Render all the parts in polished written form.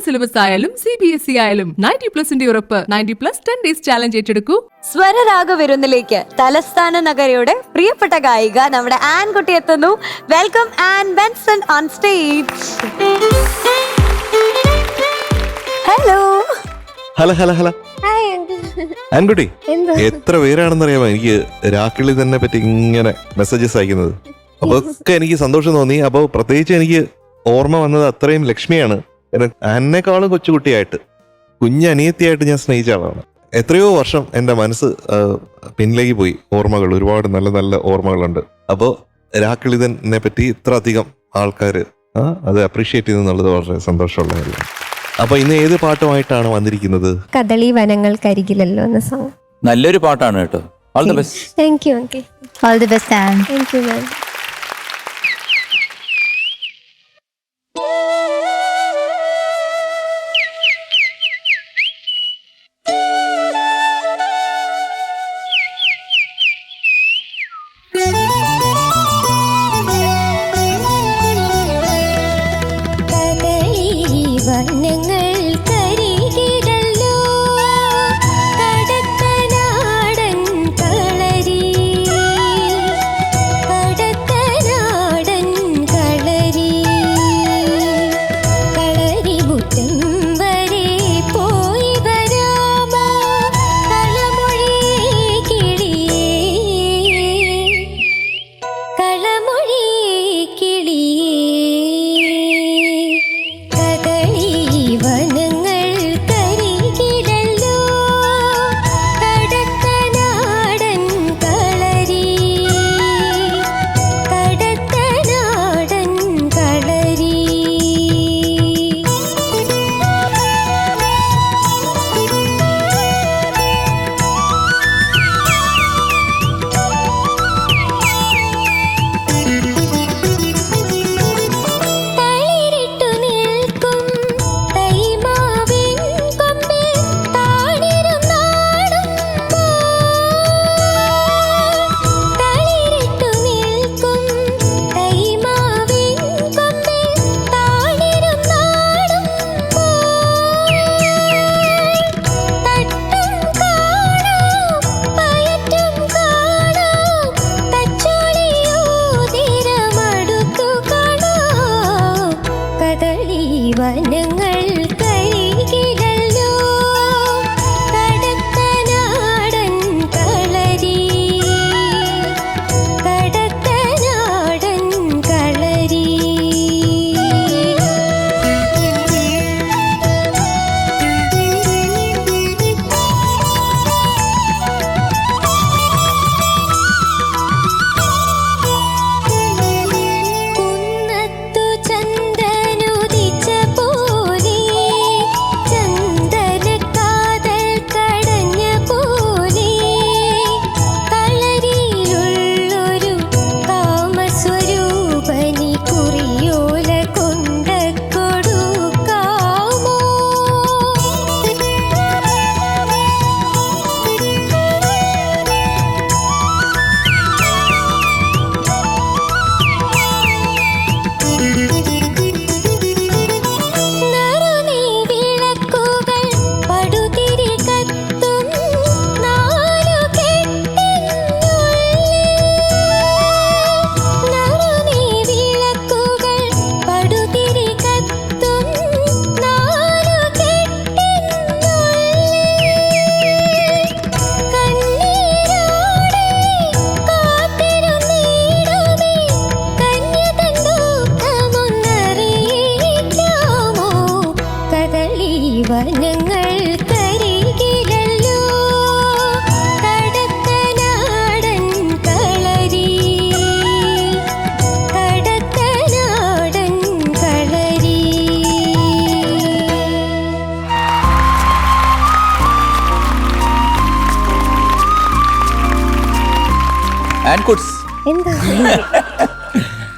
Syllabus ആയാലും CBSE ആയാലും 90+ ഉറപ്പ്, 90+ 10 days ചാലഞ്ച് ഏറ്റെടുക്കൂ. സ്വരരാഗ വിരുന്നിലേക്ക് തലസ്ഥാന നഗരിയുടെ പ്രിയപ്പെട്ട ഗായിക നമ്മുടെ ആൻകുട്ടി എത്തുന്നു. Welcome Ann Benson on stage. Hello hello hello hello ആൻകുട്ടി, എത്ര പേരാണെന്നറിയാമോ എനിക്ക് രാക്കിളി തന്നെ പറ്റി ഇങ്ങനെ മെസ്സേജസ് അയക്കുന്നത്. അപ്പൊ ഒക്കെ എനിക്ക് സന്തോഷം തോന്നി. അപ്പൊ പ്രത്യേകിച്ച് എനിക്ക് ഓർമ്മ വന്നത് അത്രയും ലക്ഷ്മിയാണ്. എന്നെക്കാളും കൊച്ചുകുട്ടിയായിട്ട്, കുഞ്ഞനിയത്തിയായിട്ട് ഞാൻ സ്നേഹിച്ച ആളാണ്. എത്രയോ വർഷം എൻ്റെ മനസ്സ് പിന്നിലേക്ക് പോയി. ഓർമ്മകൾ, ഒരുപാട് നല്ല നല്ല ഓർമ്മകളുണ്ട്. അപ്പോൾ രാക്കിളിതനെ പറ്റി ഇത്ര അധികം ആൾക്കാർ അത് അപ്രീഷിയേറ്റ് ചെയ്യുന്നുള്ളത് വളരെ സന്തോഷമുള്ള കാര്യമാണ്. അപ്പൊ ഇന്ന് ഏത് പാട്ടുമായിട്ടാണ് വന്നിരിക്കുന്നത്? കദളി വനങ്ങൾക്കരികിലല്ലോ എന്ന സോങ്. നല്ലൊരു പാട്ടാണ് കേട്ടോ. All the best. Thank you uncle. All the best an. Thank you ma'am.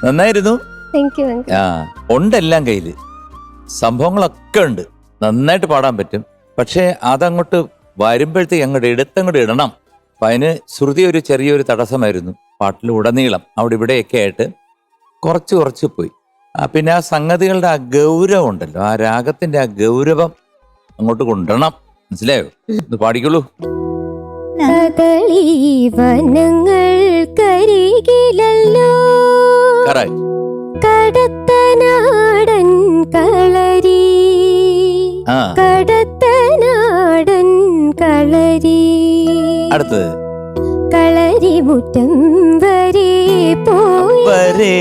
നന്നായിരുന്നു. ആ ഉണ്ടെല്ലാം കയ്യില്, സംഭവങ്ങളൊക്കെ ഉണ്ട്, നന്നായിട്ട് പാടാൻ പറ്റും. പക്ഷെ അതങ്ങോട്ട് വരുമ്പോഴത്തേക്ക് അങ്ങോട്ട് എടുത്തങ്ങോട്ട് ഇടണം. അപ്പൊ അതിന് ശ്രുതി ഒരു ചെറിയൊരു തടസ്സമായിരുന്നു പാട്ടിൽ ഉടനീളം. അവിടെ ഇവിടെയൊക്കെ ആയിട്ട് കുറച്ച് പോയി. പിന്നെ ആ സംഗതികളുടെ ആ ഗൗരവം ഉണ്ടല്ലോ, ആ രാഗത്തിന്റെ ആ ഗൗരവം അങ്ങോട്ട് കൊണ്ടുവരണം. മനസ്സിലായോ? ഇത് പാടിക്കോളൂ. കദളി വനങ്ങൾ കരികിലല്ലോ കറക്റ്റ്. കടത്തനാടൻ കളരി, ആ കടത്തനാടൻ കളരി, അടുത്തത് കളരി മുറ്റം വരെ പോയി വരേ.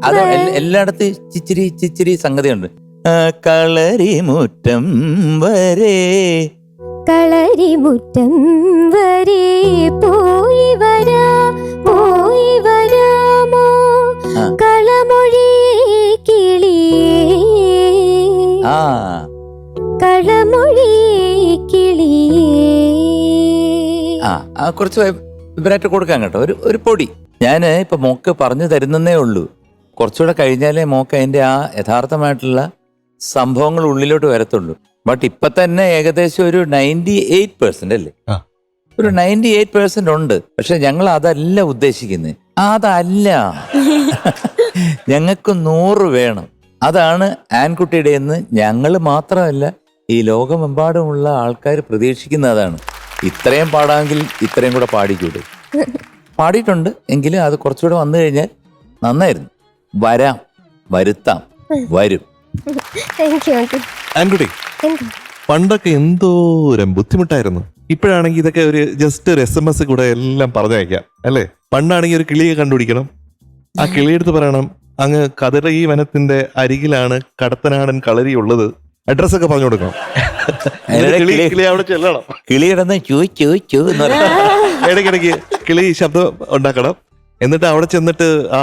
അത് എല്ലായിടത്തും ചിച്ചിരി ചിച്ചിരി സംഗതിയുണ്ട്. കളരി മുറ്റം വരേ, കളരി മുറ്റം വരെ പോയി വരാമോ ആ. കളമൊഴി കിളിയേ, ആ കളമൊഴി കിളിയേ. ആ കുറച്ച് വിവരമായിട്ട് കൊടുക്കാം കേട്ടോ, ഒരു പൊടി. ഞാൻ ഇപ്പൊ മോക്ക് പറഞ്ഞു തരുന്നേ ഉള്ളൂ. കുറച്ചുകൂടെ കഴിഞ്ഞാലേ മോക്ക് അതിന്റെ ആ യഥാർത്ഥമായിട്ടുള്ള സംഭവങ്ങൾ ഉള്ളിലോട്ട് വരത്തുള്ളൂ. ബട്ട് ഇപ്പൊ തന്നെ ഏകദേശം ഒരു 98% അല്ലേ, ഒരു 98% ഉണ്ട്. പക്ഷെ ഞങ്ങൾ അതല്ല ഉദ്ദേശിക്കുന്നത്, അതല്ല ഞങ്ങൾക്ക് 100 വേണം. അതാണ് ആൺകുട്ടിയുടെ എന്ന് ഞങ്ങൾ മാത്രമല്ല ഈ ലോകമെമ്പാടുമുള്ള ആൾക്കാർ പ്രതീക്ഷിക്കുന്ന അതാണ്. ഇത്രയും പാടാമെങ്കിൽ ഇത്രയും കൂടെ പാടിക്കൂടെ? പാടിയിട്ടുണ്ട്, എങ്കിലും അത് കുറച്ചുകൂടെ വന്നു കഴിഞ്ഞാൽ നന്നായിരുന്നു. വരാം, വരുത്താം, വരും. Thank you, uncle. ആൻകുട്ടി, Thank you. പണ്ടൊക്കെ എന്തോരം ബുദ്ധിമുട്ടായിരുന്നു. ഇപ്പോഴാണെങ്കിൽ ഇതൊക്കെ ഒരു ജസ്റ്റ് ഒരു SMS കൂടെ എല്ലാം പറഞ്ഞയക്കാം അല്ലേ? പണ്ടാണെങ്കിൽ ഒരു കിളിയെ കണ്ടുപിടിക്കണം, ആ കിളിയെടുത്ത് പറയണം അങ്ങ് കതിരഈ വനത്തിന്റെ അരികിലാണ് കടത്തനാടൻ കളരി ഉള്ളത്, അഡ്രസ്സൊക്കെ പറഞ്ഞു കൊടുക്കണം. കിളി അവിടെ ചെല്ലണം, കിളിയിടന്ന് ചൂ എന്ന് പറയാം. ഇടയ്ക്കിടയ്ക്ക് കിളി ശബ്ദം ഉണ്ടാക്കണം. എന്നിട്ട് അവിടെ ചെന്നിട്ട് ആ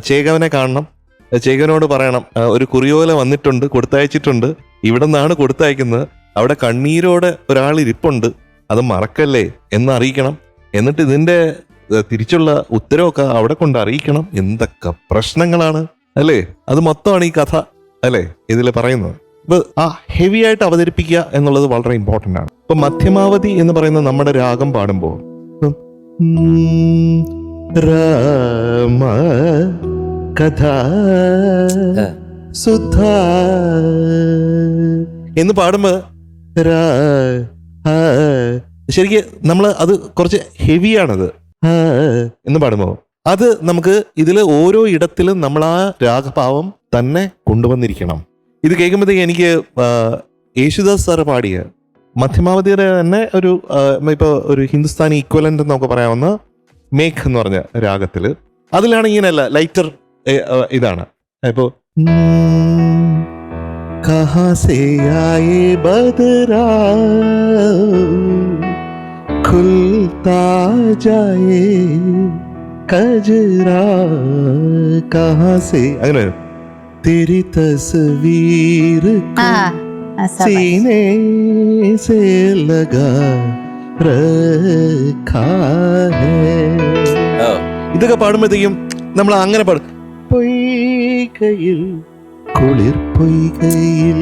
ചേകവനെ കാണണം, ചേകവനോട് പറയണം ഒരു കുറിയോല വന്നിട്ടുണ്ട്, കൊടുത്തയച്ചിട്ടുണ്ട്, ഇവിടെ നിന്നാണ് കൊടുത്തയക്കുന്നത്, അവിടെ കണ്ണീരോടെ ഒരാൾ ഇരിപ്പുണ്ട്, അത് മറക്കല്ലേ എന്ന് അറിയിക്കണം. എന്നിട്ട് ഇതിന്റെ തിരിച്ചുള്ള ഉത്തരവൊക്കെ അവിടെ കൊണ്ട് അറിയിക്കണം. എന്തൊക്കെ പ്രശ്നങ്ങളാണ് അല്ലേ? അത് മൊത്തമാണ് ഈ കഥ അല്ലേ ഇതിൽ പറയുന്നത്. ഇപ്പൊ ആ ഹെവി ആയിട്ട് അവതരിപ്പിക്കുക എന്നുള്ളത് വളരെ ഇമ്പോർട്ടന്റ് ആണ്. ഇപ്പൊ മധ്യമാവധി എന്ന് പറയുന്ന നമ്മുടെ രാഗം പാടുമ്പോൾ രാമ കഥ സുധ എന്ന് പാടുമ്പോ ശരിക്കും നമ്മൾ അത് കുറച്ച് ഹെവിയാണത് എന്ന് പാടുമ്പോ അത് നമുക്ക് ഇതിൽ ഓരോ ഇടത്തിലും നമ്മൾ ആ രാഗഭാവം തന്നെ കൊണ്ടുവന്നിരിക്കണം. ഇത് കേൾക്കുമ്പോഴത്തേക്ക് എനിക്ക് യേശുദാസ് സാറ് പാടിയ മധ്യമാവധിയുടെ തന്നെ ഒരു ഇപ്പൊ ഒരു ഹിന്ദുസ്ഥാനി ഈക്വലന്റ് എന്നൊക്കെ പറയാവുന്ന മേഘ് എന്ന് പറഞ്ഞ രാഗത്തില് അതിലാണ് ഇങ്ങനെയല്ല ലൈറ്റർ ഇതാണ്. ഇപ്പോ കഹാ സേ ആയേ ബദരാ ഖുൽതാ ജായേ കജറാ കഹാ സേ അങ്ങനെ तेरी तस्वीर को सीने से लगा रखा है. ഇതൊക്കെ പാടുമ്പോഴത്തേക്കും നമ്മൾ അങ്ങനെ പാടും. പൊയ്കയിൽ കുളിർ പൊയ്കയിൽ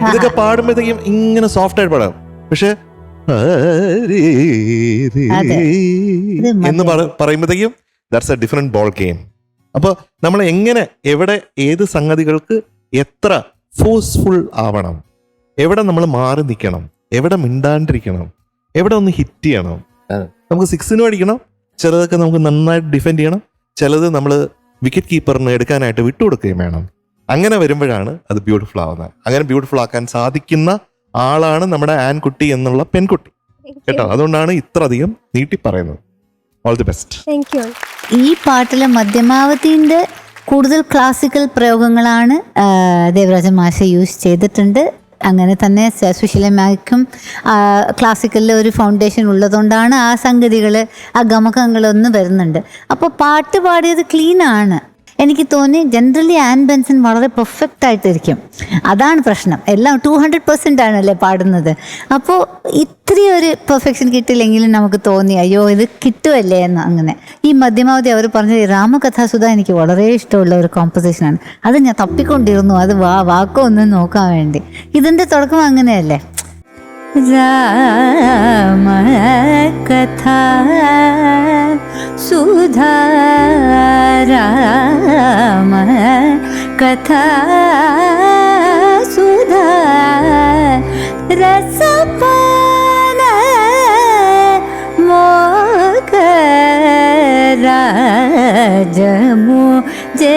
ഇതൊക്കെ പാടുമ്പോഴത്തേക്കും ഇങ്ങനെ സോഫ്റ്റ് ആയിട്ട് പാടാം. പക്ഷെ എന്ന് പറയുമ്പോഴത്തേക്കും that's A different ball game. അപ്പൊ നമ്മൾ എങ്ങനെ എവിടെ ഏത് സംഗതികൾക്ക് എത്ര ഫോഴ്സ്ഫുൾ ആവണം, എവിടെ നമ്മൾ മാറി നിൽക്കണം, എവിടെ മിണ്ടാണ്ടിരിക്കണം, എവിടെ ഒന്ന് ഹിറ്റ് ചെയ്യണം. നമുക്ക് 6 അടിക്കണം, ചിലതൊക്കെ നമുക്ക് നന്നായിട്ട് ഡിഫെൻഡ് ചെയ്യണം, ചിലത് നമ്മൾ വിക്കറ്റ് കീപ്പറിന് എടുക്കാനായിട്ട് വിട്ടുകൊടുക്കുകയും വേണം. അങ്ങനെ വരുമ്പോഴാണ് അത് ബ്യൂട്ടിഫുൾ ആവുന്നത്. അങ്ങനെ ബ്യൂട്ടിഫുൾ ആക്കാൻ സാധിക്കുന്ന ആളാണ് നമ്മുടെ ആൻകുട്ടി എന്നുള്ള പെൺകുട്ടി കേട്ടോ. അതുകൊണ്ടാണ് ഇത്ര അധികം നീട്ടി പറയുന്നത്. All the best. Thank you. ഈ പാട്ടിലെ മധ്യമാവധിന്റെ കൂടുതൽ ക്ലാസിക്കൽ പ്രയോഗങ്ങളാണ് ദേവരാജൻ മാഷ് യൂസ് ചെയ്തിട്ടുണ്ട്. അങ്ങനെ തന്നെ സുശീലമ്മയ്ക്കും ക്ലാസിക്കലിൽ ഒരു ഫൗണ്ടേഷൻ ഉള്ളതുകൊണ്ടാണ് ആ സംഗതികൾ ആ ഗമകങ്ങളൊന്നും വരുന്നുണ്ട്. അപ്പോൾ പാട്ട് പാടിയത് ക്ലീനാണ്. എനിക്ക് തോന്നി ജനറലി ആൻ ബെൻസൺ വളരെ പെർഫെക്റ്റ് ആയിട്ടിരിക്കും. അതാണ് പ്രശ്നം. എല്ലാം 200% ആണല്ലേ പാടുന്നത്. അപ്പോൾ ഇത്രയൊരു പെർഫെക്ഷൻ കിട്ടില്ലെങ്കിലും നമുക്ക് തോന്നി അയ്യോ ഇത് കിട്ടുമല്ലേ എന്ന്. അങ്ങനെ ഈ മധ്യമാവധി അവർ പറഞ്ഞത് രാമകഥാസുധ എനിക്ക് വളരെ ഇഷ്ടമുള്ള ഒരു കോമ്പോസിഷനാണ്. അത് ഞാൻ തപ്പിക്കൊണ്ടിരുന്നു അത് വാക്കോ ഒന്ന് നോക്കാൻ വേണ്ടി. ഇതിൻ്റെ തുടക്കം അങ്ങനെയല്ലേ, രാമകഥാ സുധാ രാമ കഥാ സുധാ രസപാന മോക രാജമു ജേ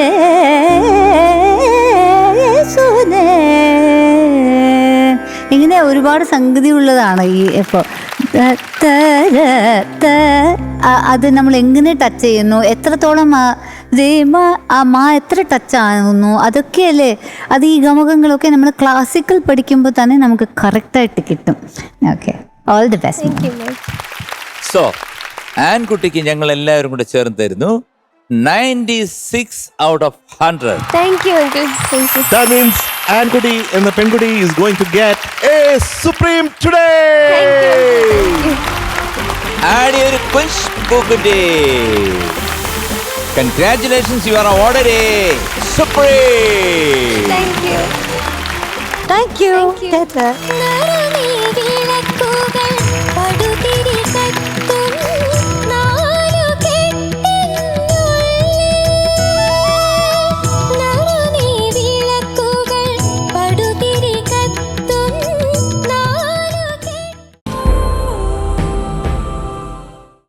സുനേ. ഇങ്ങനെ ഒരുപാട് സംഗതി ഉള്ളതാണ് ഈ ഇപ്പോൾ അത് നമ്മൾ എങ്ങനെ ടച്ച് ചെയ്യുന്നു, എത്രത്തോളം ആ മാ എത്ര ടച്ച് ആകുന്നു, അതൊക്കെയല്ലേ. അത് ഈ ഗമകങ്ങളൊക്കെ നമ്മൾ ക്ലാസിക്കൽ പഠിക്കുമ്പോൾ തന്നെ നമുക്ക് കറക്റ്റായിട്ട് കിട്ടും. Okay, all the best. So ആൻകുട്ടിക്ക് ഞങ്ങൾ എല്ലാവരും കൂടെ ചേർന്ന് തരുന്നു 96 out of 100. Thank you uncle. Thank you. That means ആൻകുട്ടി എന്ന പെൺകുട്ടി is going to get a Supreme today. ആടി ഒരു പുഷ്പുകുട്ടി. Congratulations, you are awarded a Supreme. Thank you. Thank you. Thank you.